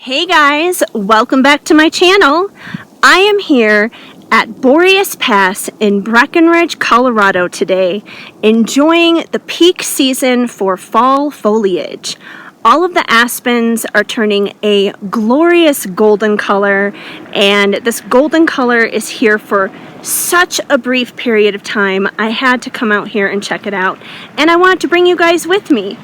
Hey guys, welcome back to my channel. I am here at Boreas Pass in Breckenridge, Colorado today, enjoying the peak season for fall foliage. All of the aspens are turning a glorious golden color, and this golden color is here for such a brief period of time. I had to come out here and check it out, and I wanted to bring you guys with me.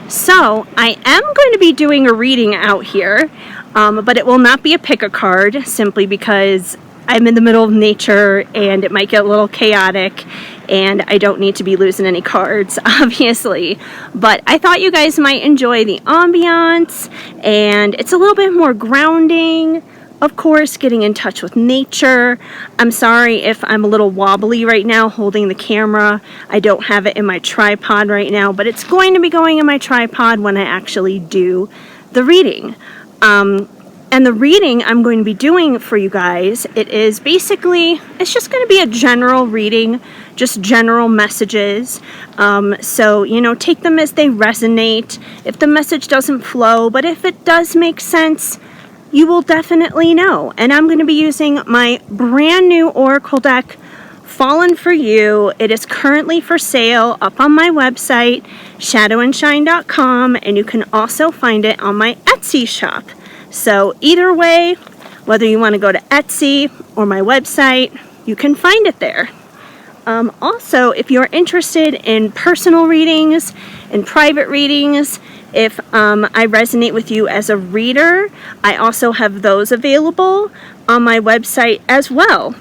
So I am going to be doing a reading out here, but it will not be a pick-a-card simply because I'm in the middle of nature and it might get a little chaotic and I don't need to be losing any cards, obviously. But I thought you guys might enjoy the ambiance, and it's a little bit more grounding. Of course, getting in touch with nature. I'm sorry if I'm a little wobbly right now holding the camera. I don't have it in my tripod right now, but it's going to be going in my tripod when I actually do the reading. And the reading I'm going to be doing for you guys, it's just going to be a general reading, just general messages. So, take them as they resonate. If the message doesn't flow, but if it does make sense, you will definitely know. And I'm going to be using my brand new Oracle deck, Fallin For You. It is currently for sale up on my website, shadowandshine.com, and you can also find it on my Etsy shop. So either way, whether you want to go to Etsy or my website, you can find it there. Also, if you're interested in personal readings and private readings, if I resonate with you as a reader, I also have those available on my website as well.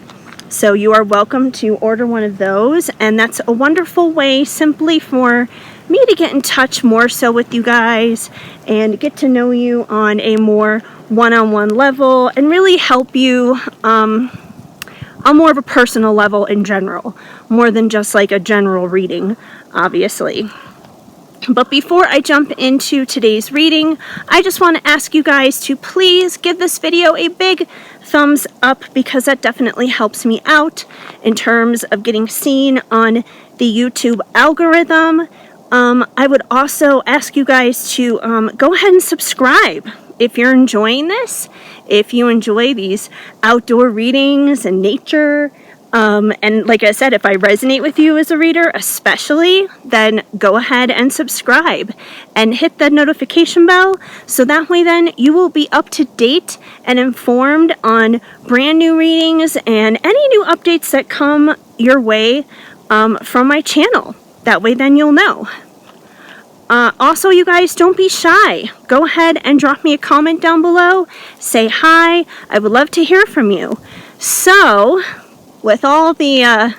So you are welcome to order one of those, and that's a wonderful way simply for me to get in touch more so with you guys and get to know you on a more one-on-one level and really help you on more of a personal level in general, more than just like a general reading, obviously. But before I jump into today's reading, I just want to ask you guys to please give this video a big thumbs up, because that definitely helps me out in terms of getting seen on the YouTube algorithm. I would also ask you guys to go ahead and subscribe if you're enjoying this, if you enjoy these outdoor readings and nature. And like I said, if I resonate with you as a reader especially, then go ahead and subscribe and hit the notification bell, so that way then you will be up to date and informed on brand new readings and any new updates that come your way from my channel. That way then you'll know. Also, you guys, don't be shy. Go ahead and drop me a comment down below. Say hi. I would love to hear from you. So, with all the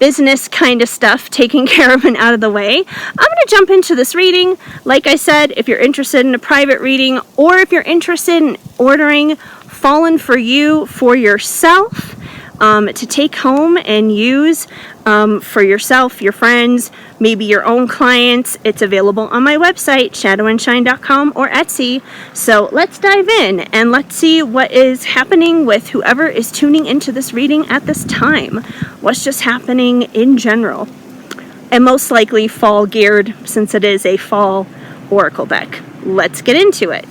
business kind of stuff taken care of and out of the way, I'm going to jump into this reading. Like I said, if you're interested in a private reading, or if you're interested in ordering Fallin For You for yourself, to take home and use for yourself, your friends, maybe your own clients, it's available on my website, shadowandshine.com or Etsy. So let's dive in and let's see what is happening with whoever is tuning into this reading at this time. What's just happening in general, and most likely fall geared, since it is a fall oracle deck. Let's get into it.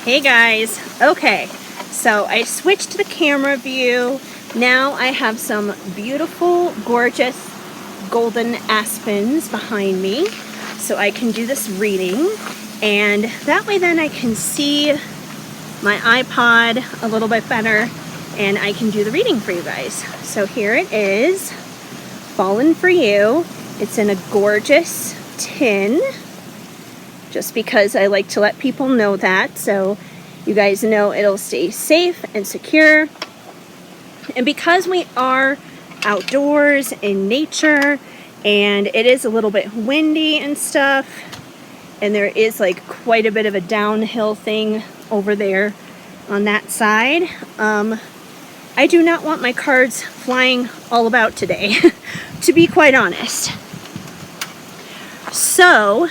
Hey guys, okay, so I switched the camera view. Now I have some beautiful, gorgeous golden aspens behind me, so I can do this reading, and that way then I can see my iPod a little bit better and I can do the reading for you guys. So here it is, Fallin For You. It's in a gorgeous tin, just because I like to let people know that, so you guys know it'll stay safe and secure. And because we are outdoors in nature and it is a little bit windy and stuff, and there is like quite a bit of a downhill thing over there on that side, I do not want my cards flying all about today, to be quite honest. So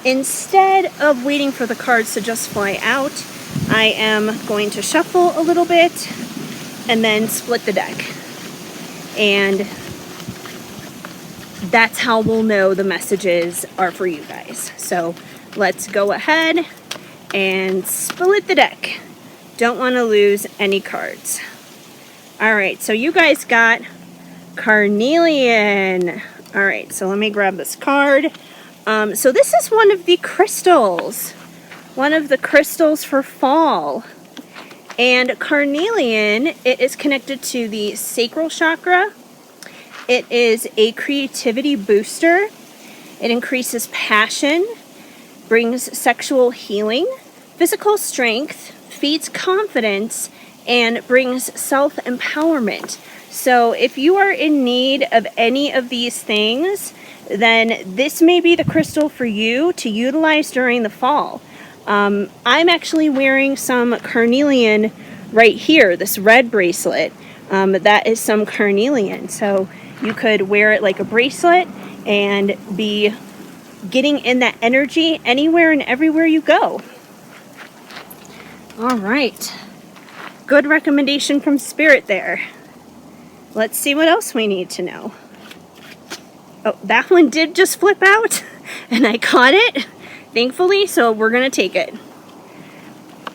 instead of waiting for the cards to just fly out, I am going to shuffle a little bit and then split the deck. And that's how we'll know the messages are for you guys. So let's go ahead and split the deck. Don't want to lose any cards. All right, so you guys got carnelian. All right, so let me grab this card. So this is one of the crystals. One of the crystals for fall. And carnelian, it is connected to the sacral chakra. It is a creativity booster. It increases passion, brings sexual healing, physical strength, feeds confidence, and brings self-empowerment. So if you are in need of any of these things, then this may be the crystal for you to utilize during the fall. I'm actually wearing some carnelian right here, this red bracelet. That is some carnelian. So you could wear it like a bracelet and be getting in that energy anywhere and everywhere you go. All right. Good recommendation from Spirit there. Let's see what else we need to know. Oh, that one did just flip out, and I caught it, thankfully, so we're going to take it.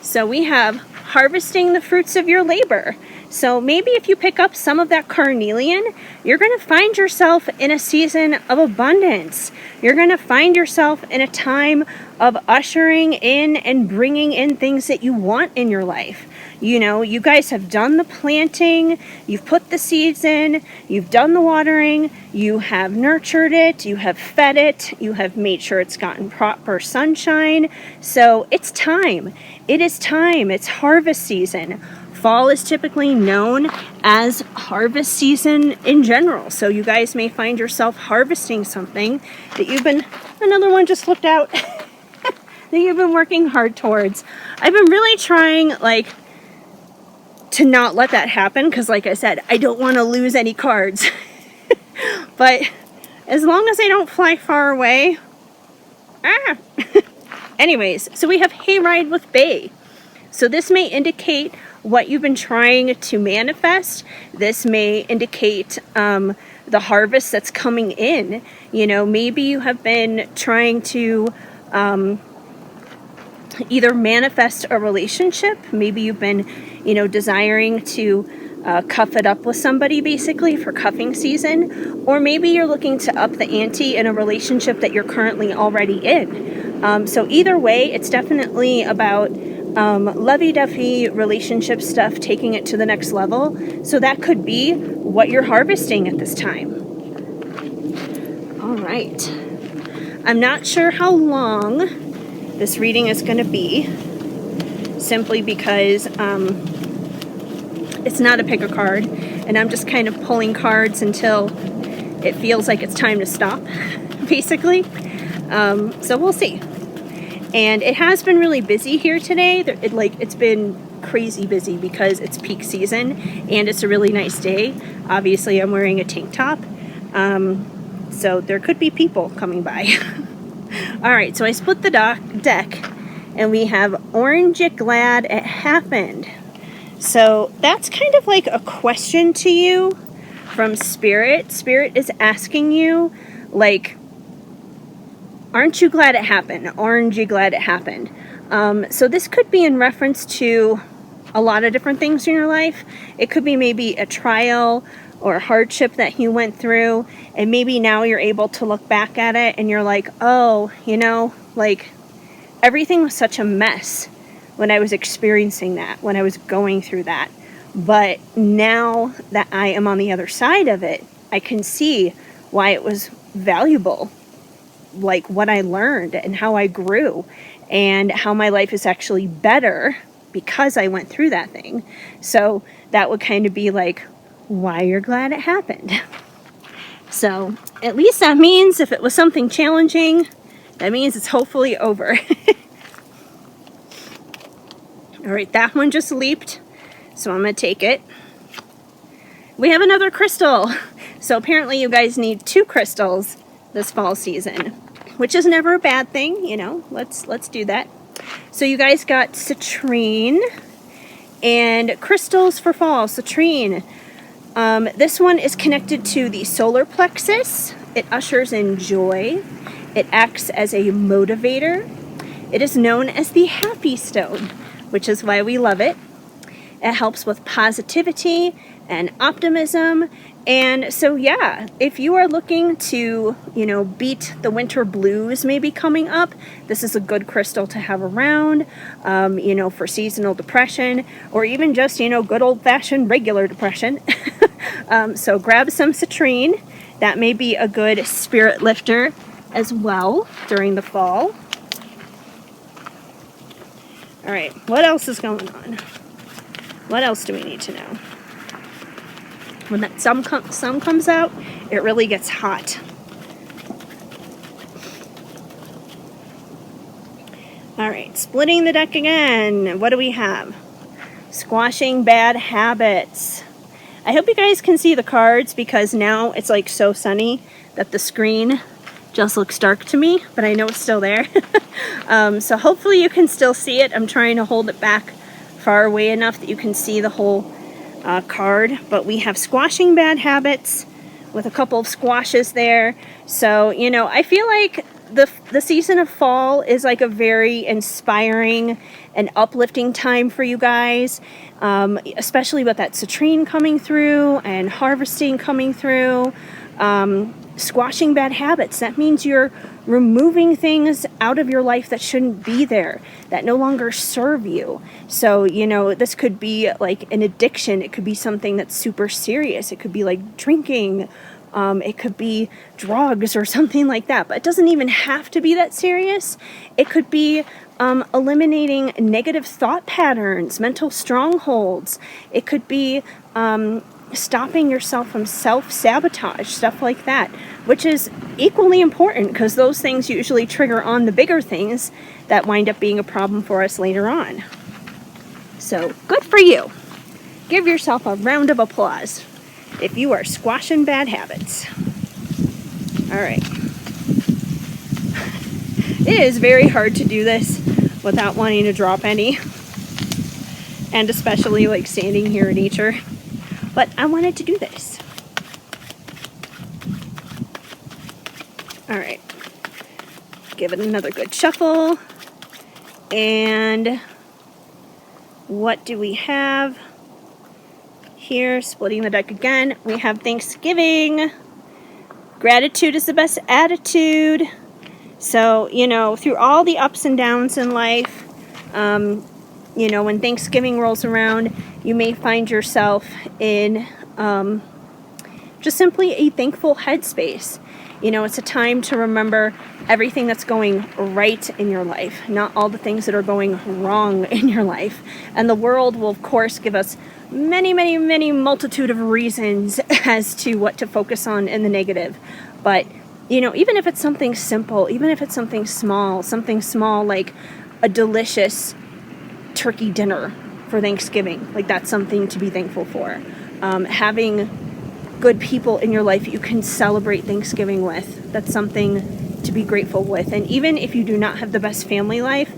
So we have harvesting the fruits of your labor. So maybe if you pick up some of that carnelian, you're going to find yourself in a season of abundance. You're going to find yourself in a time of ushering in and bringing in things that you want in your life. You know, you guys have done the planting, you've put the seeds in, you've done the watering, you have nurtured it, you have fed it, you have made sure it's gotten proper sunshine. So it's time. It is time. It's harvest season. Fall is typically known as harvest season in general. So you guys may find yourself harvesting something that you've been, another one just flipped out, that you've been working hard towards. I've been really trying, to not let that happen, because like I said, I don't want to lose any cards. But as long as I don't fly far away. Anyways, so we have Hayride with Bay. So this may indicate what you've been trying to manifest. This may indicate the harvest that's coming in. You know, maybe you have been trying to either manifest a relationship. Maybe you've been, desiring to cuff it up with somebody, basically, for cuffing season. Or maybe you're looking to up the ante in a relationship that you're currently already in. So either way, it's definitely about lovey-dovey relationship stuff, taking it to the next level. So that could be what you're harvesting at this time. All right. I'm not sure how long this reading is going to be, simply because it's not a pick a card, and I'm just kind of pulling cards until it feels like it's time to stop, basically. So we'll see. And it has been really busy here today. It's been crazy busy because it's peak season and it's a really nice day. Obviously, I'm wearing a tank top, so there could be people coming by. All right, so I split the deck, and we have Orange It Glad It Happened. So that's kind of like a question to you from Spirit. Spirit is asking you, aren't you glad it happened? Aren't you glad it happened? So this could be in reference to a lot of different things in your life. It could be maybe a trial or a hardship that you went through, and maybe now you're able to look back at it and you're like, oh, everything was such a mess when I was experiencing that, when I was going through that. But now that I am on the other side of it, I can see why it was valuable, like what I learned and how I grew and how my life is actually better because I went through that thing. So that would kind of be like why you're glad it happened. So at least that means if it was something challenging, that means it's hopefully over. All right, that one just leaped, so I'm going to take it. We have another crystal. So apparently you guys need 2 crystals this fall season, which is never a bad thing, let's do that. So you guys got citrine and crystals for fall. Citrine. This one is connected to the solar plexus. It ushers in joy. It acts as a motivator. It is known as the happy stone, which is why we love it. It helps with positivity and optimism. And so, yeah, if you are looking to, beat the winter blues maybe coming up, this is a good crystal to have around, for seasonal depression, or even just, good old-fashioned regular depression. So grab some citrine. That may be a good spirit lifter as well during the fall. All right, what else is going on? What else do we need to know? When that sun comes out, it really gets hot. All right, splitting the deck again. What do we have? Squashing bad habits. I hope you guys can see the cards because now it's like so sunny that the screen just looks dark to me, but I know it's still there. So hopefully you can still see it. I'm trying to hold it back far away enough that you can see the whole card. But we have squashing bad habits with a couple of squashes there. So, I feel like the season of fall is like a very inspiring and uplifting time for you guys, especially with that citrine coming through and harvesting coming through. Squashing bad habits. That means you're removing things out of your life that shouldn't be there, that no longer serve you. So, this could be like an addiction. It could be something that's super serious. It could be like drinking. It could be drugs or something like that. But it doesn't even have to be that serious. It could be eliminating negative thought patterns, mental strongholds. It could be stopping yourself from self-sabotage, stuff like that, which is equally important because those things usually trigger on the bigger things that wind up being a problem for us later on. So good for you. Give yourself a round of applause if you are squashing bad habits. All right. It is very hard to do this without wanting to drop any, and especially like standing here in nature. But I wanted to do this. All right. Give it another good shuffle. And what do we have here? Splitting the deck again. We have Thanksgiving. Gratitude is the best attitude. So, through all the ups and downs in life, when Thanksgiving rolls around, you may find yourself in just simply a thankful headspace. It's a time to remember everything that's going right in your life, not all the things that are going wrong in your life. And the world will, of course, give us many, many, many multitude of reasons as to what to focus on in the negative. But, even if it's something simple, even if it's something small like a delicious turkey dinner for Thanksgiving, like that's something to be thankful for. Having good people in your life you can celebrate Thanksgiving with, that's something to be grateful with. And even if you do not have the best family life,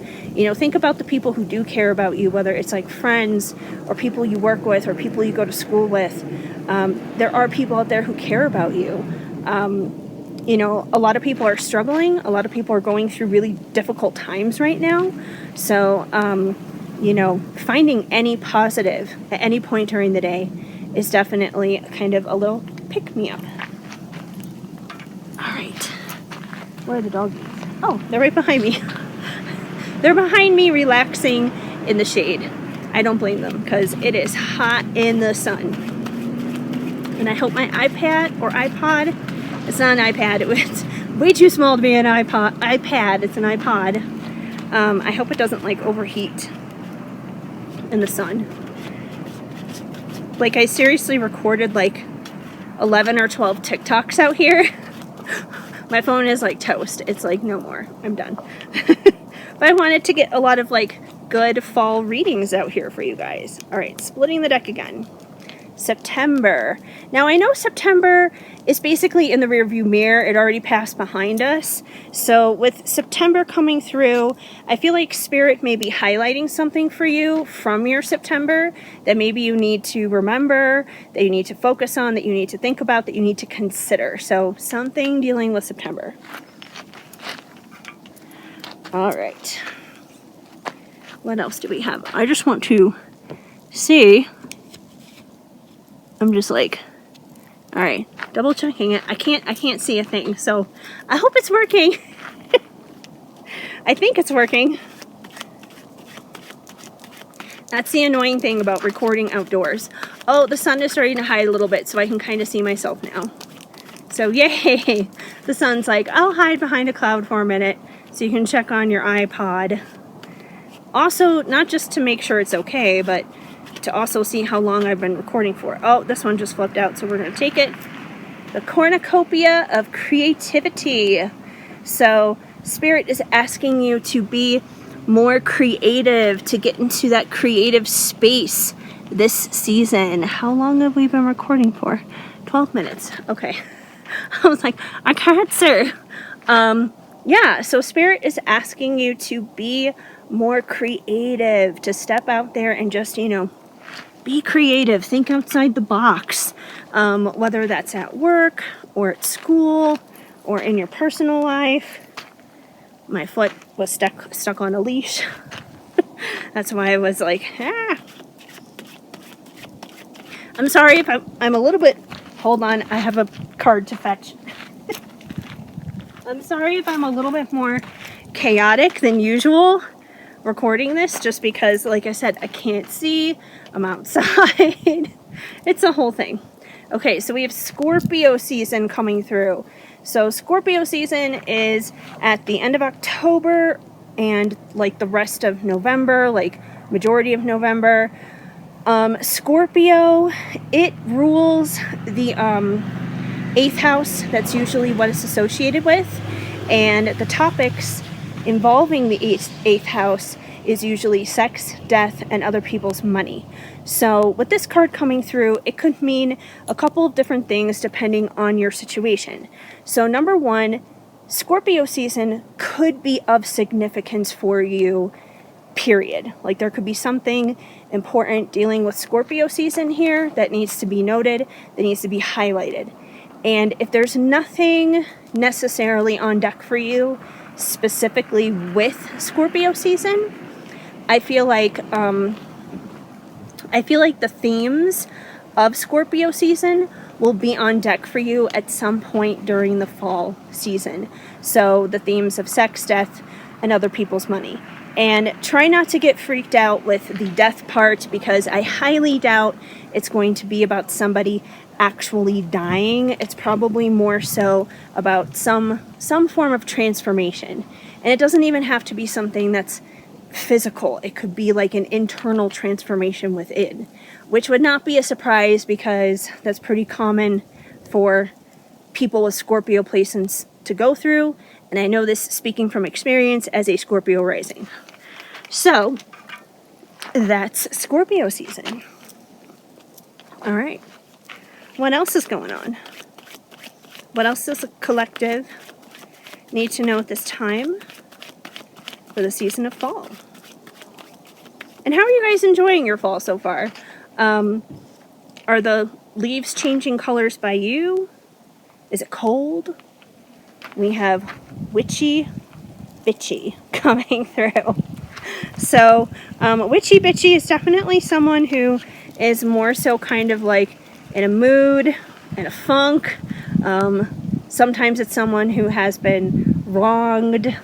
think about the people who do care about you, whether it's like friends or people you work with or people you go to school with. There are people out there who care about you. A lot of people are struggling. A lot of people are going through really difficult times right now. So, finding any positive at any point during the day is definitely kind of a little pick-me-up. All right. Where are the doggies? Oh, they're right behind me. They're behind me relaxing in the shade. I don't blame them because it is hot in the sun. And I hope my iPad or iPod, it's not an iPad, it's way too small to be an iPad, it's an iPod. I hope it doesn't overheat in the sun. I seriously recorded 11 or 12 TikToks out here. My phone is toast. It's no more. I'm done. But I wanted to get a lot of good fall readings out here for you guys. All right, splitting the deck again. September. Now I know September is basically in the rearview mirror. It already passed behind us. So with September coming through, I feel like Spirit may be highlighting something for you from your September that maybe you need to remember, that you need to focus on, that you need to think about, that you need to consider. So something dealing with September. All right. What else do we have? I just want to see. I'm just like, all right, double checking it. I can't see a thing, so I hope it's working. I think it's working. That's the annoying thing about recording outdoors. Oh, the sun is starting to hide a little bit, so I can kind of see myself now. So yay! The sun's like, I'll hide behind a cloud for a minute so you can check on your iPod. Also, not just to make sure it's okay, but to also see how long I've been recording for. Oh, this one just flipped out, so we're going to take it. The cornucopia of creativity. So Spirit is asking you to be more creative, to get into that creative space this season. How long have we been recording for? 12 minutes. Okay. I was like, I can't, sir. Yeah, so Spirit is asking you to be more creative, to step out there and just, be creative. Think outside the box. Whether that's at work or at school or in your personal life. My foot was stuck on a leash. That's why I was like, ah. I'm sorry if I'm a little bit, hold on, I have a card to fetch. I'm sorry if I'm a little bit more chaotic than usual recording this, just because, like I said, I can't see, I'm outside. It's a whole thing. Okay, so we have Scorpio season coming through. So Scorpio season is at the end of October and like the rest of November, like majority of November. Scorpio, it rules the 8th house. That's usually what it's associated with. And the topics involving the 8th house is usually sex, death, and other people's money. So with this card coming through, it could mean a couple of different things depending on your situation. So number one, Scorpio season could be of significance for you, period. Like there could be something important dealing with Scorpio season here that needs to be noted, that needs to be highlighted. And if there's nothing necessarily on deck for you specifically with Scorpio season, I feel like the themes of Scorpio season will be on deck for you at some point during the fall season. So the themes of sex, death, and other people's money. And try not to get freaked out with the death part, because I highly doubt it's going to be about somebody actually dying. It's probably more so about some form of transformation. And it doesn't even have to be something that's physical. It could be like an internal transformation within, which would not be a surprise because that's pretty common for people with Scorpio placements to go through. And I know this speaking from experience as a Scorpio rising. So that's Scorpio season. All right. What else is going on? What else does a collective need to know at this time for the season of fall? And how are you guys enjoying your fall so far? Are the leaves changing colors by you? Is it cold? We have witchy bitchy coming through. So witchy bitchy is definitely someone who is more so kind of like in a mood, in a funk. Sometimes it's someone who has been wronged,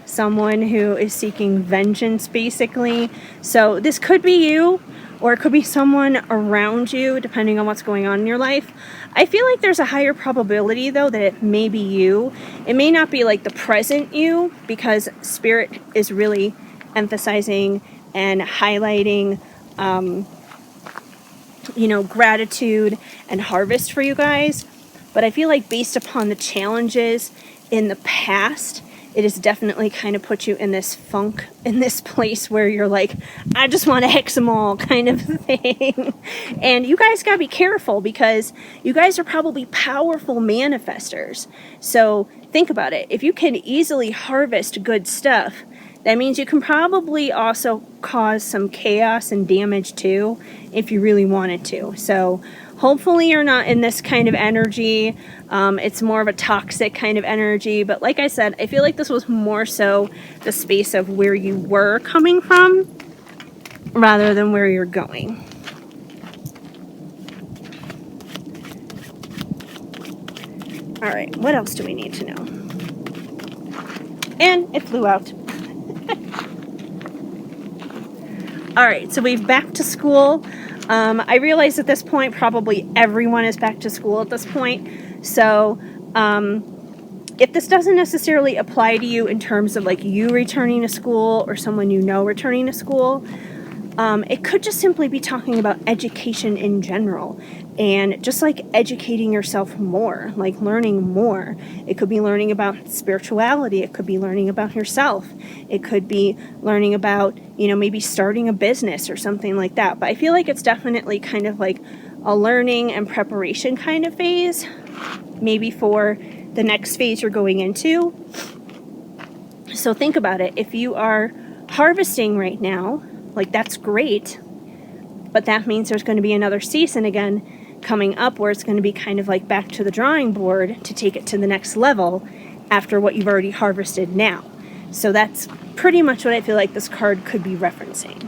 someone who is seeking vengeance, basically. So this could be you, or it could be someone around you, depending on what's going on in your life. I feel like there's a higher probability, though, that it may be you. It may not be like the present you, because Spirit is really emphasizing and highlighting gratitude and harvest for you guys. But I feel like based upon the challenges in the past, it has definitely kind of put you in this funk, in this place where you're like, I just want to hex them all kind of thing. And you guys got to be careful, because you guys are probably powerful manifestors. So think about it. If you can easily harvest good stuff, that means you can probably also cause some chaos and damage too, if you really wanted to. So hopefully you're not in this kind of energy. It's more of a toxic kind of energy. But like I said, I feel like this was more so the space of where you were coming from. rather than where you're going. All right, what else do we need to know? And it flew out. All right, so we've back to school. I realize at this point probably everyone is back to school at this point. So if this doesn't necessarily apply to you in terms of like you returning to school or someone you know returning to school, it could just simply be talking about education in general and just like educating yourself more, like learning more. It could be learning about spirituality. It could be learning about yourself. It could be learning about, maybe starting a business or something like that. But I feel like it's definitely kind of like a learning and preparation kind of phase, maybe for the next phase you're going into. So think about it. If you are harvesting right now, like that's great, but that means there's going to be another season again coming up where it's going to be kind of like back to the drawing board to take it to the next level after what you've already harvested now. So that's pretty much what I feel like this card could be referencing.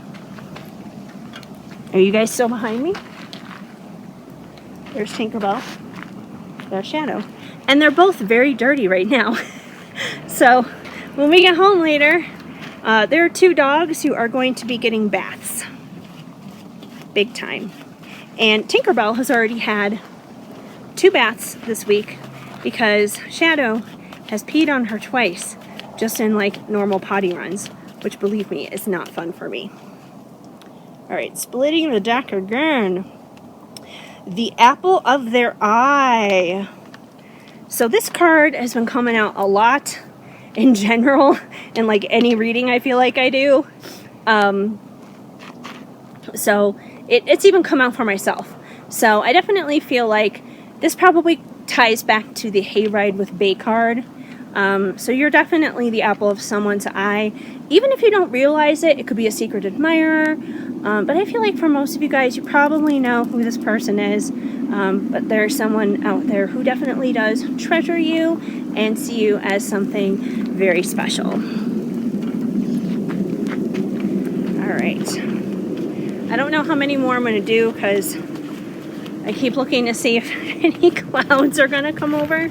Are you guys still behind me? There's Tinkerbell. There's Shadow. And they're both very dirty right now. So when we get home later, there are 2 dogs who are going to be getting baths. Big time. And Tinkerbell has already had 2 baths this week because Shadow has peed on her twice just in like normal potty runs, which believe me is not fun for me. All right, splitting the deck again. The apple of their eye. So this card has been coming out a lot in general in like any reading I feel like I do. So it's even come out for myself. So I definitely feel like this probably ties back to the Hayride with Bay card. So you're definitely the apple of someone's eye. Even if you don't realize it, it could be a secret admirer. But I feel like for most of you guys, you probably know who this person is. But there's someone out there who definitely does treasure you and see you as something very special. All right. I don't know how many more I'm going to do because I keep looking to see if any clouds are going to come over.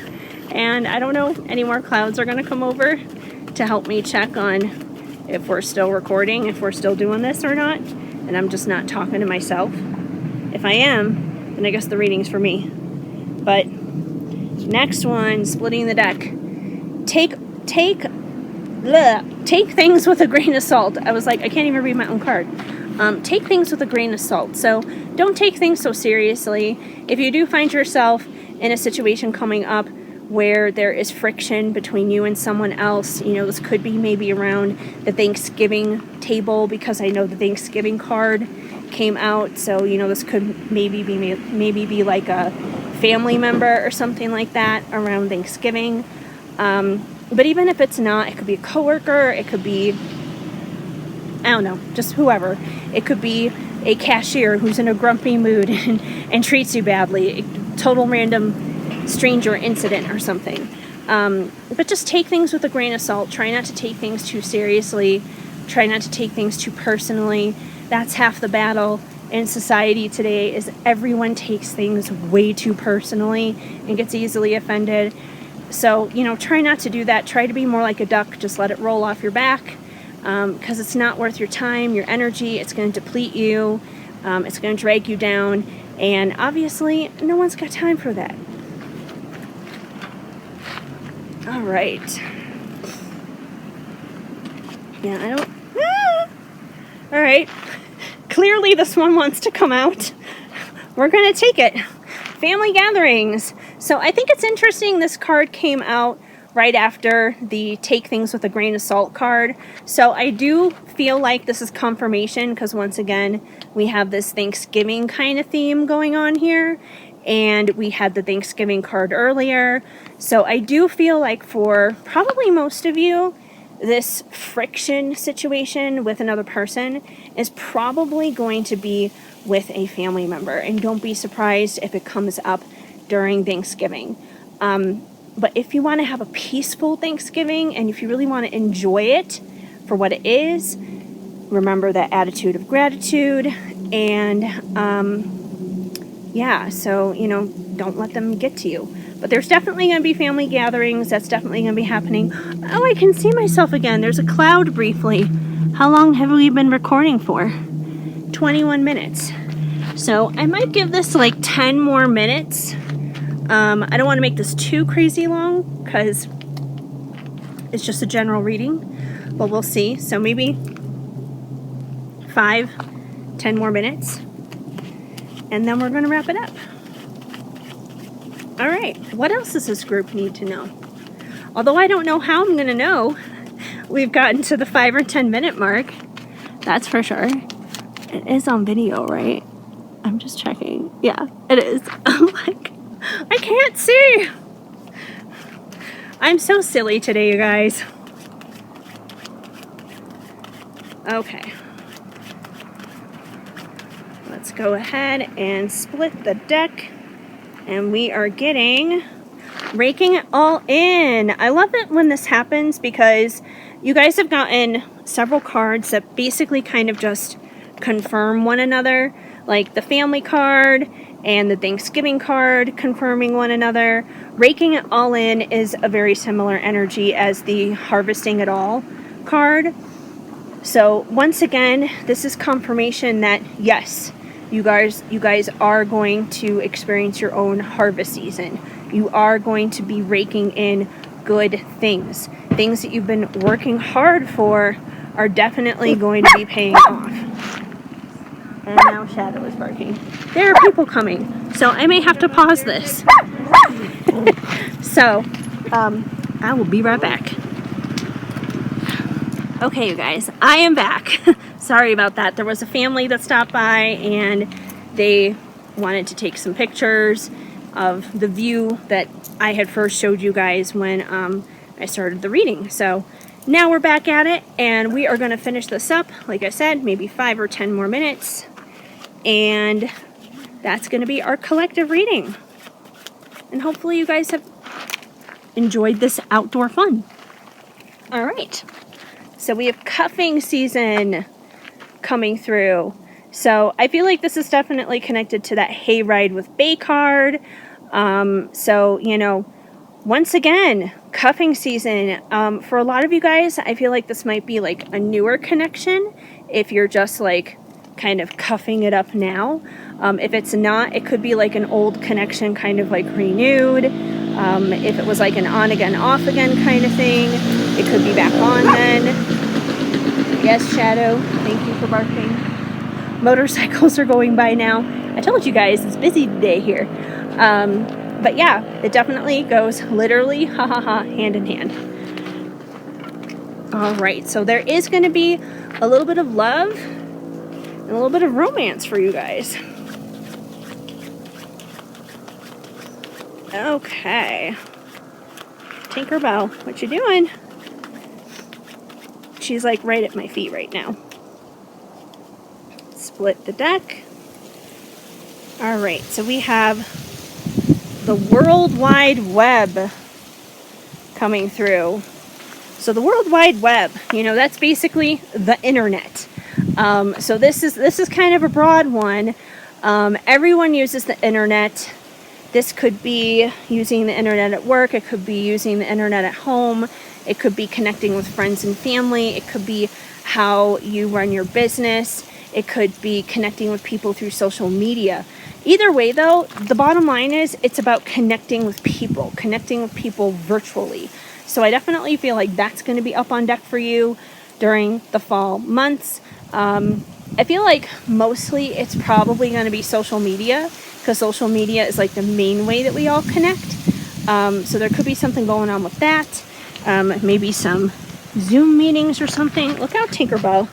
And I don't know if any more clouds are going to come over to help me check on if we're still recording, if we're still doing this or not. And I'm just not talking to myself. If I am, then I guess the reading's for me. But next one, splitting the deck. Take things with a grain of salt. I was like, I can't even read my own card. Take things with a grain of salt. So don't take things so seriously. If you do find yourself in a situation coming up where there is friction between you and someone else, this could be maybe around the Thanksgiving table, because I know the Thanksgiving card came out. So, this could maybe be like a family member or something like that around Thanksgiving. But even if it's not, it could be a coworker, it could be, I don't know, just whoever. It could be a cashier who's in a grumpy mood and treats you badly. A total random stranger incident or something. But just take things with a grain of salt. Try not to take things too seriously. Try not to take things too personally. That's half the battle in society today, is everyone takes things way too personally and gets easily offended. So, try not to do that. Try to be more like a duck. Just let it roll off your back. Because it's not worth your time, your energy. It's going to deplete you. It's going to drag you down. And obviously, no one's got time for that. All right. Yeah, I don't... Ah! All right. Clearly, this one wants to come out. We're going to take it. Family gatherings. So I think it's interesting this card came out right after the take things with a grain of salt card. So I do feel like this is confirmation, because once again, we have this Thanksgiving kind of theme going on here. And we had the Thanksgiving card earlier. So I do feel like for probably most of you, this friction situation with another person is probably going to be with a family member. And don't be surprised if it comes up during Thanksgiving. But if you want to have a peaceful Thanksgiving and if you really want to enjoy it for what it is, remember that attitude of gratitude. And yeah, so, you know, don't let them get to you. But there's definitely going to be family gatherings. That's definitely going to be happening. Oh, I can see myself again. There's a cloud briefly. How long have we been recording for? 21 minutes. So I might give this like 10 more minutes. I don't want to make this too crazy long because it's just a general reading, but we'll see. So maybe 5-10 more minutes, and then we're going to wrap it up. All right, what else does this group need to know? Although I don't know how I'm going to know we've gotten to the 5 or 10 minute mark. That's for sure. It is on video, right? I'm just checking. Yeah, it is. I'm like, I can't see. I'm so silly today, you guys. Okay. Let's go ahead and split the deck. And we are getting Raking It All In. I love it when this happens because you guys have gotten several cards that basically kind of just confirm one another. Like the family card and the Thanksgiving card confirming one another. Raking It All In is a very similar energy as the Harvesting It All card. So once again, this is confirmation that yes, you guys are going to experience your own harvest season. You are going to be raking in good things. Things that you've been working hard for are definitely going to be paying off. And now Shadow is barking. There are people coming, so I may have to pause this. So, I will be right back. Okay, you guys, I am back. Sorry about that. There was a family that stopped by and they wanted to take some pictures of the view that I had first showed you guys when I started the reading. So now we're back at it and we are going to finish this up. Like I said, maybe 5 or 10 more minutes. And that's going to be our collective reading. And hopefully you guys have enjoyed this outdoor fun. All right. So we have cuffing season coming through. So I feel like this is definitely connected to that hayride with Bay card. So, you know, once again, cuffing season. For a lot of you guys, I feel like this might be like a newer connection. If you're just like kind of cuffing it up now. If it's not, it could be like an old connection kind of like renewed. If it was like an on again, off again kind of thing, it could be back on then. Yes, Shadow, thank you for barking. Motorcycles are going by now. I told you guys it's busy today here. But yeah, it definitely goes literally hand in hand. All right, so there is going to be a little bit of love and a little bit of romance for you guys. Okay. Tinkerbell, what you doing? She's like right at my feet right now. Split the deck. All right, so we have the World Wide Web coming through. So the World Wide Web, you know, that's basically the internet. So this is kind of a broad one. Everyone uses the internet. This could be using the internet at work. It could be using the internet at home. It could be connecting with friends and family. It could be how you run your business. It could be connecting with people through social media. Either way, though, the bottom line is it's about connecting with people virtually. So I definitely feel like that's going to be up on deck for you during the fall months. I feel like mostly it's probably going to be social media because social media is like the main way that we all connect. So there could be something going on with that. Maybe some Zoom meetings or something. Look out, Tinkerbell.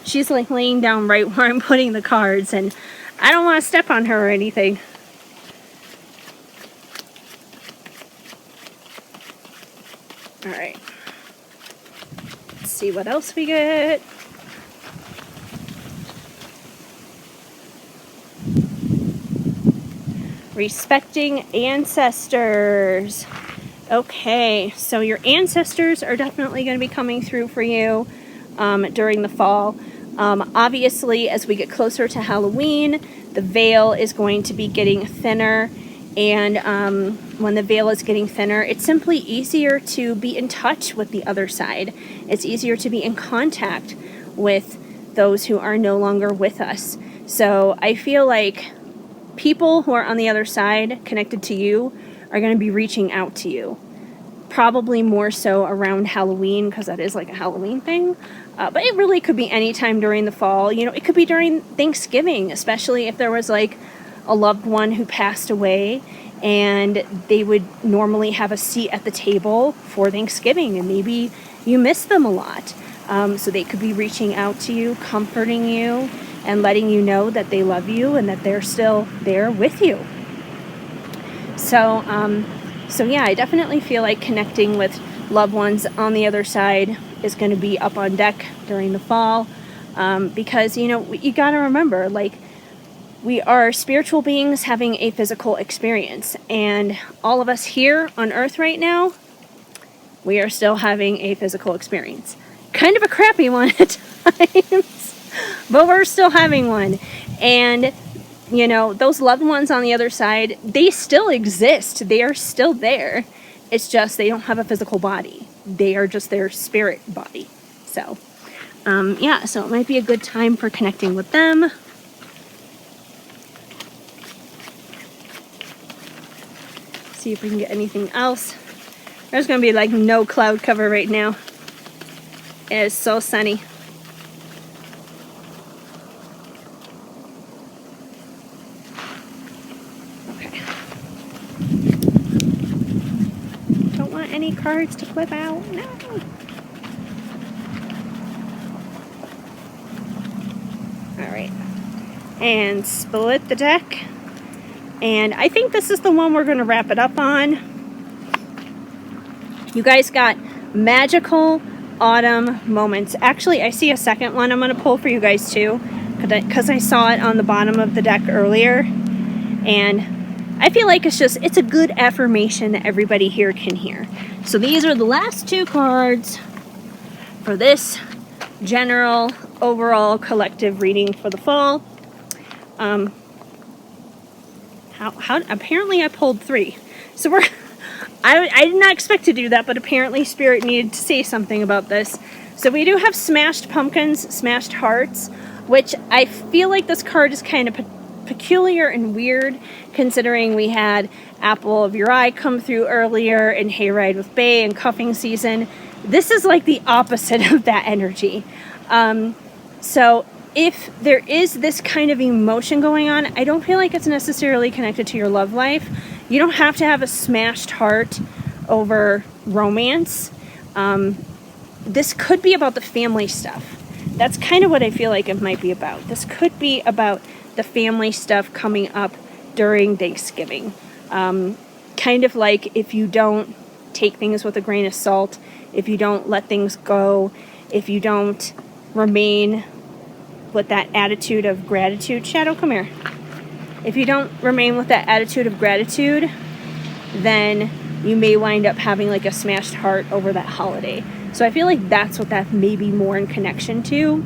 She's like laying down right where I'm putting the cards and I don't want to step on her or anything. All right. Let's see what else we get. Respecting ancestors. Okay, so your ancestors are definitely going to be coming through for you during the fall. Obviously, as we get closer to Halloween, the veil is going to be getting thinner. And when the veil is getting thinner, it's simply easier to be in touch with the other side. It's easier to be in contact with those who are no longer with us. So I feel like people who are on the other side connected to you are going to be reaching out to you. Probably more so around Halloween, because that is like a Halloween thing. But it really could be any time during the fall. You know, it could be during Thanksgiving, especially if there was like a loved one who passed away and they would normally have a seat at the table for Thanksgiving, and maybe you miss them a lot. So they could be reaching out to you, comforting you, and letting you know that they love you and that they're still there with you. So yeah, I definitely feel like connecting with loved ones on the other side is going to be up on deck during the fall, because, you know, you got to remember, like, we are spiritual beings having a physical experience, and all of us here on Earth right now, we are still having a physical experience. Kind of a crappy one at times, but we're still having one. And you know, those loved ones on the other side, they still exist. They are still there. It's just they don't have a physical body. They are just their spirit body. So, yeah, so it might be a good time for connecting with them. See if we can get anything else. There's going to be like no cloud cover right now. It is so sunny. Any cards to flip out? No. Alright. And split the deck. And I think this is the one we're going to wrap it up on. You guys got magical autumn moments. Actually, I see a second one I'm going to pull for you guys too, because I saw it on the bottom of the deck earlier. And I feel like it's a good affirmation that everybody here can hear. So these are the last two cards for this general overall collective reading for the fall. Apparently I pulled 3. So I did not expect to do that, but apparently Spirit needed to say something about this. So we do have smashed pumpkins, smashed hearts, which I feel like this card is kind of peculiar and weird, considering we had Apple of Your Eye come through earlier, and Hayride with Bay and cuffing season. This is like the opposite of that energy. So if there is this kind of emotion going on, I don't feel like it's necessarily connected to your love life. You don't have to have a smashed heart over romance. This could be about the family stuff. That's kind of what I feel like it might be about. This could be about the family stuff coming up during Thanksgiving. Kind of like if you don't take things with a grain of salt, if you don't let things go, if you don't remain with that attitude of gratitude. Shadow, come here. If you don't remain with that attitude of gratitude, then you may wind up having like a smashed heart over that holiday. So I feel like that's what that may be more in connection to.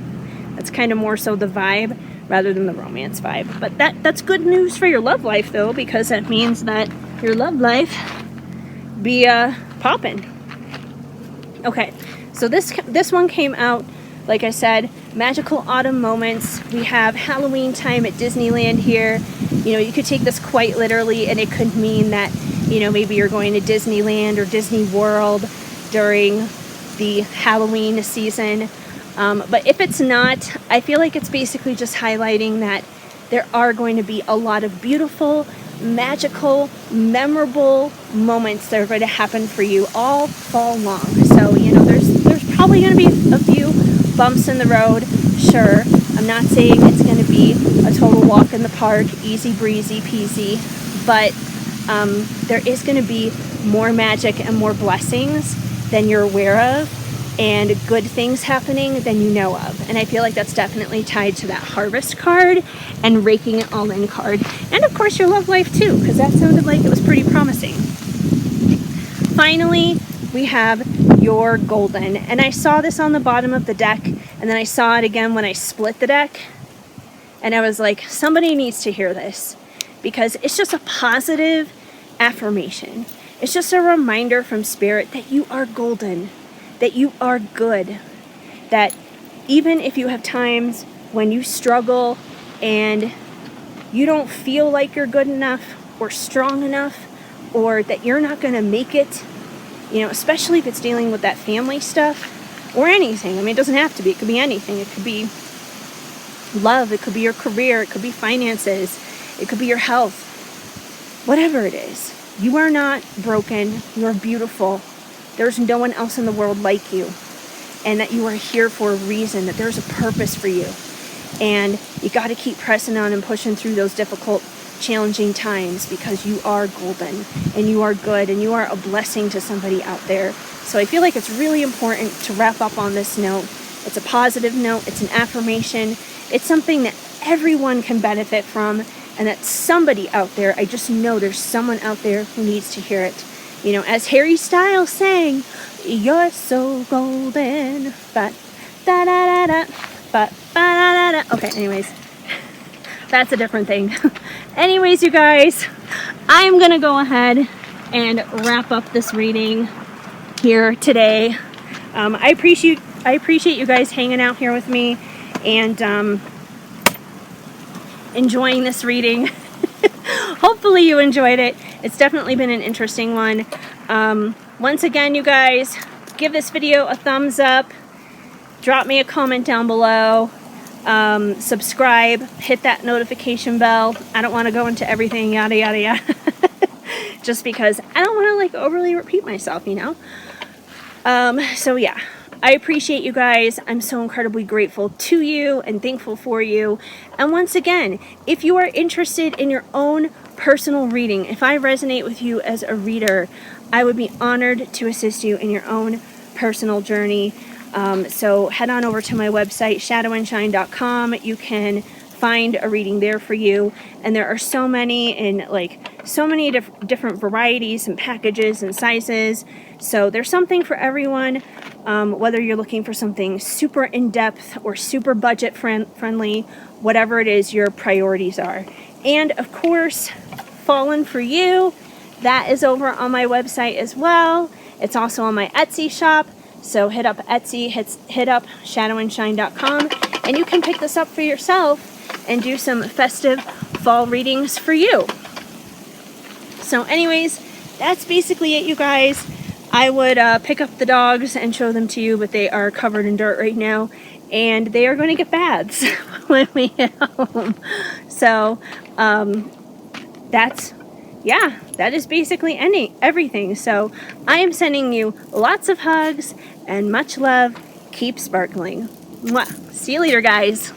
That's kind of more so the vibe rather than the romance vibe. But that's good news for your love life, though, because that means that your love life be poppin'. Okay, so this one came out, like I said, magical autumn moments. We have Halloween time at Disneyland here. You know, you could take this quite literally, and it could mean that, you know, maybe you're going to Disneyland or Disney World during the Halloween season. But if it's not, I feel like it's basically just highlighting that there are going to be a lot of beautiful, magical, memorable moments that are going to happen for you all fall long. So, you know, there's probably going to be a few bumps in the road, sure. I'm not saying it's going to be a total walk in the park, easy breezy peasy, but there is going to be more magic and more blessings than you're aware of, and good things happening than you know of. And I feel like that's definitely tied to that harvest card and raking it all in card. And of course your love life too, because that sounded like it was pretty promising. Finally, we have your golden. And I saw this on the bottom of the deck And then I saw it again when I split the deck. And I was like, somebody needs to hear this, because it's just a positive affirmation. It's just a reminder from Spirit that you are golden, that you are good, that even if you have times when you struggle and you don't feel like you're good enough or strong enough, or that you're not going to make it, you know, especially if it's dealing with that family stuff or anything. I mean, it doesn't have to be. It could be anything. It could be love. It could be your career. It could be finances. It could be your health. Whatever it is, you are not broken. You are beautiful. There's no one else in the world like you. And that you are here for a reason, that there's a purpose for you. And you got to keep pressing on and pushing through those difficult, challenging times, because you are golden and you are good and you are a blessing to somebody out there. So I feel like it's really important to wrap up on this note. It's a positive note. It's an affirmation. It's something that everyone can benefit from, and that somebody out there, I just know there's someone out there who needs to hear it. You know, as Harry Styles sang, "You're so golden." But da da da da. But da da da. Okay, anyways, that's a different thing. Anyways, you guys, I'm gonna go ahead and wrap up this reading here today. I appreciate you guys hanging out here with me and enjoying this reading. Hopefully you enjoyed it. It's definitely been an interesting one. Once again, you guys, give this video a thumbs up. Drop me a comment down below. Subscribe. Hit that notification bell. I don't want to go into everything, yada, yada, yada. Just because I don't want to like overly repeat myself, you know? So yeah. I appreciate you guys. I'm so incredibly grateful to you and thankful for you. And once again, if you are interested in your own personal reading, if I resonate with you as a reader, I would be honored to assist you in your own personal journey. So head on over to my website, shadowandshine.com. You can find a reading there for you. And there are so many in so many different varieties and packages and sizes. So there's something for everyone. Whether you're looking for something super in-depth or super budget friendly, whatever it is your priorities are. And of course, Fallin For You, that is over on my website as well. It's also on my Etsy shop. So hit up Etsy, hit up shadowandshine.com, and you can pick this up for yourself and do some festive fall readings for you. So anyways, that's basically it, you guys. I would pick up the dogs and show them to you, but they are covered in dirt right now, and they are going to get baths when we get home. So that is basically everything. So I am sending you lots of hugs and much love. Keep sparkling. Mwah. See you later, guys.